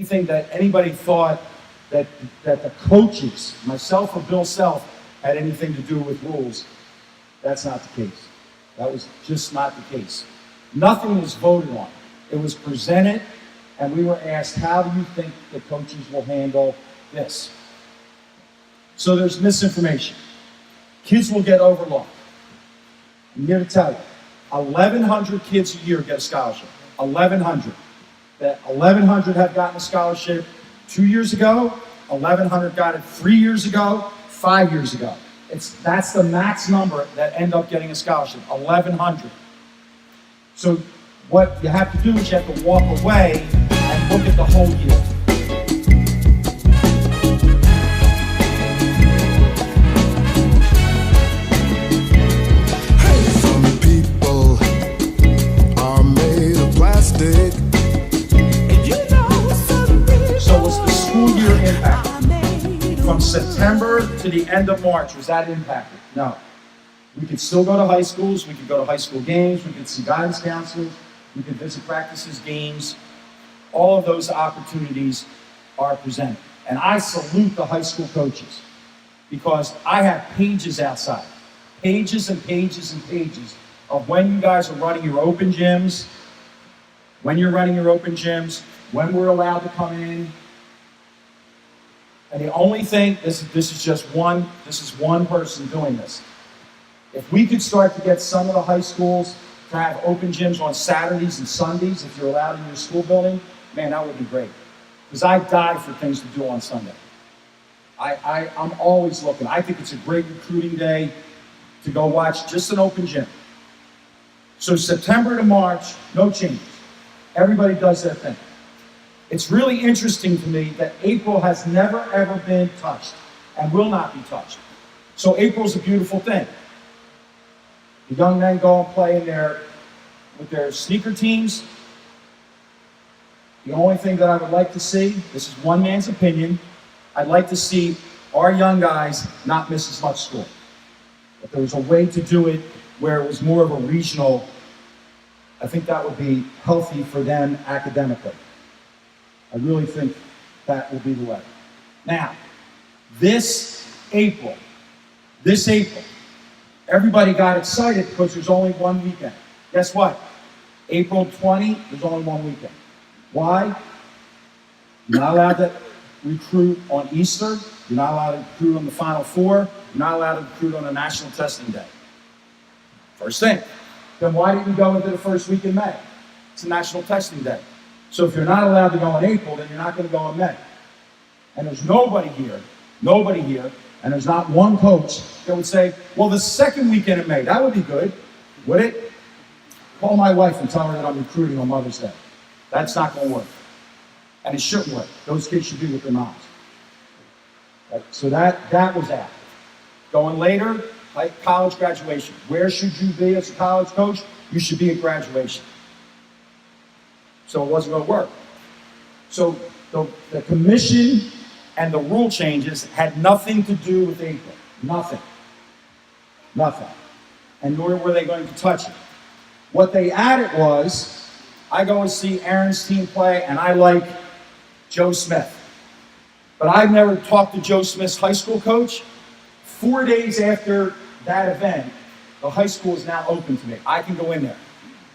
anything that anybody thought that the coaches, myself or Bill Self, had anything to do with rules. That's not the case. That was just not the case. Nothing was voted on. It was presented, and we were asked, how do you think the coaches will handle this? So there's misinformation. Kids will get overlooked. I'm here to tell you, 1,100 kids a year get a scholarship. 1,100. That 1,100 have gotten a scholarship 2 years ago. 1,100 got it 3 years ago, 5 years ago. That's the max number that end up getting a scholarship, 1,100. So what you have to do is you have to walk away and look at the whole year. From September to the end of March, was that impacted? No. We could still go to high schools, we could go to high school games, we could see guidance counselors, we could visit practices, games. All of those opportunities are presented. And I salute the high school coaches because I have pages outside, pages and pages and pages of when you guys are running your open gyms, when you're running your open gyms, when we're allowed to come in. And the only thing, this is one person doing this. If we could start to get some of the high schools to have open gyms on Saturdays and Sundays, if you're allowed in your school building, man, that would be great. Because I die for things to do on Sunday. I'm always looking. I think it's a great recruiting day to go watch just an open gym. So September to March, no changes. Everybody does their thing. It's really interesting to me that April has never, ever been touched and will not be touched. So April's a beautiful thing. The young men go and play with their sneaker teams. The only thing that I would like to see, this is one man's opinion, I'd like to see our young guys not miss as much school. If there was a way to do it where it was more of a regional, I think that would be healthy for them academically. I really think that will be the way. Now, this April, everybody got excited because there's only one weekend. Guess what? April 20, there's only one weekend. Why? You're not allowed to recruit on Easter. You're not allowed to recruit on the Final Four. You're not allowed to recruit on a national testing day. First thing. Then why didn't you go into the first week in May? It's a national testing day. So if you're not allowed to go in April, then you're not going to go in May. And there's nobody here, and there's not one coach that would say, well, the second weekend in May, that would be good, would it? Call my wife and tell her that I'm recruiting on Mother's Day. That's not going to work. And it shouldn't work. Those kids should be with their moms. Right? So that was that. Going later, like college graduation. Where should you be as a college coach? You should be at graduation. So it wasn't going to work. So the commission and the rule changes had nothing to do with April. Nothing. And nor were they going to touch it. What they added was, I go and see Aaron's team play, and I like Joe Smith. But I've never talked to Joe Smith's high school coach. 4 days after that event, the high school is now open to me. I can go in there.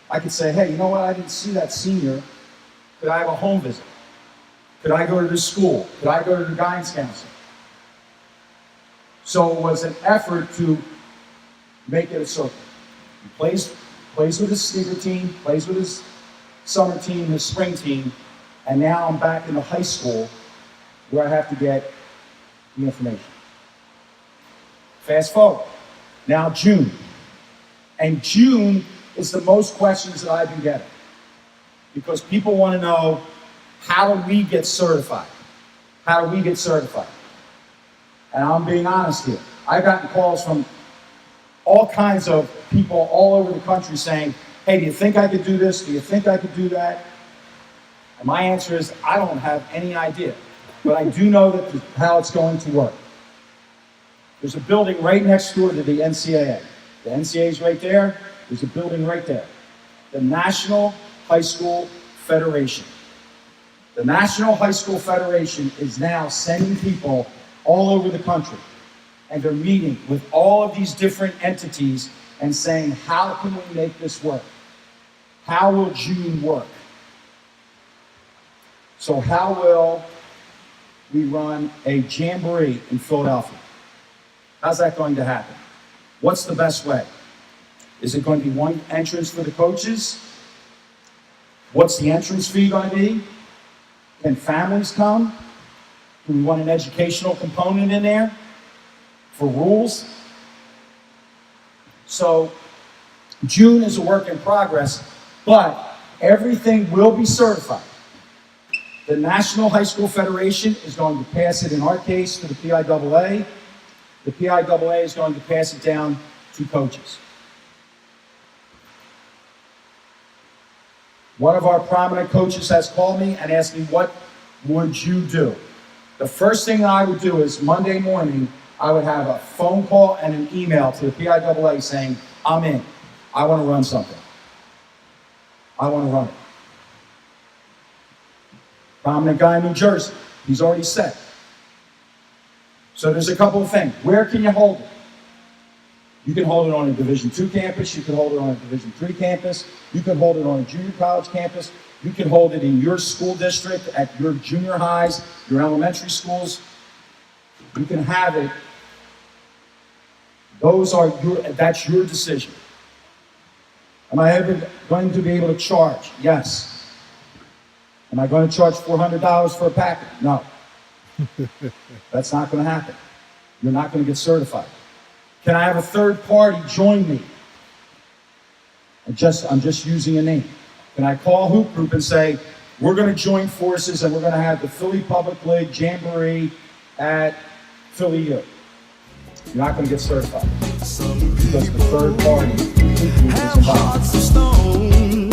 I could say, hey, you know what? I didn't see that senior. Could I have a home visit? Could I go to the school? Could I go to the guidance counselor? So it was an effort to make it a circle. He plays with his sneaker team, plays with his summer team, his spring team, and now I'm back in the high school where I have to get the information. Fast forward. Now June. And June is the most questions that I've been getting. Because people want to know, how do we get certified? How do we get certified? And I'm being honest here. I've gotten calls from all kinds of people all over the country saying, hey, do you think I could do this? Do you think I could do that? And my answer is, I don't have any idea. But I do know that how it's going to work. There's a building right next door to the NCAA. The NCAA is right there. There's a building right there. The National High School Federation. The National High School Federation is now sending people all over the country, and they're meeting with all of these different entities and saying, how can we make this work? How will June work? So how will we run a jamboree in Philadelphia? How's that going to happen? What's the best way? Is it going to be one entrance for the coaches? What's the entrance fee going to be? Can families come? Do we want an educational component in there for rules? So June is a work in progress, but everything will be certified. The National High School Federation is going to pass it, in our case, to the PIAA. The PIAA is going to pass it down to coaches. One of our prominent coaches has called me and asked me, what would you do? The first thing I would do is Monday morning, I would have a phone call and an email to the PIAA saying, I'm in. I want to run something. I want to run it. Prominent guy in New Jersey. He's already said. So there's a couple of things. Where can you hold it? You can hold it on a Division II campus. You can hold it on a Division III campus. You can hold it on a junior college campus. You can hold it in your school district, at your junior highs, your elementary schools. You can have it. That's your decision. Am I ever going to be able to charge? Yes. Am I going to charge $400 for a packet? No. That's not going to happen. You're not going to get certified. Can I have a third party join me? I'm just using a name. Can I call Hoop Group and say, we're going to join forces and we're going to have the Philly Public League Jamboree at Philly U? You're not going to get certified because the third party Hoop Group is involved.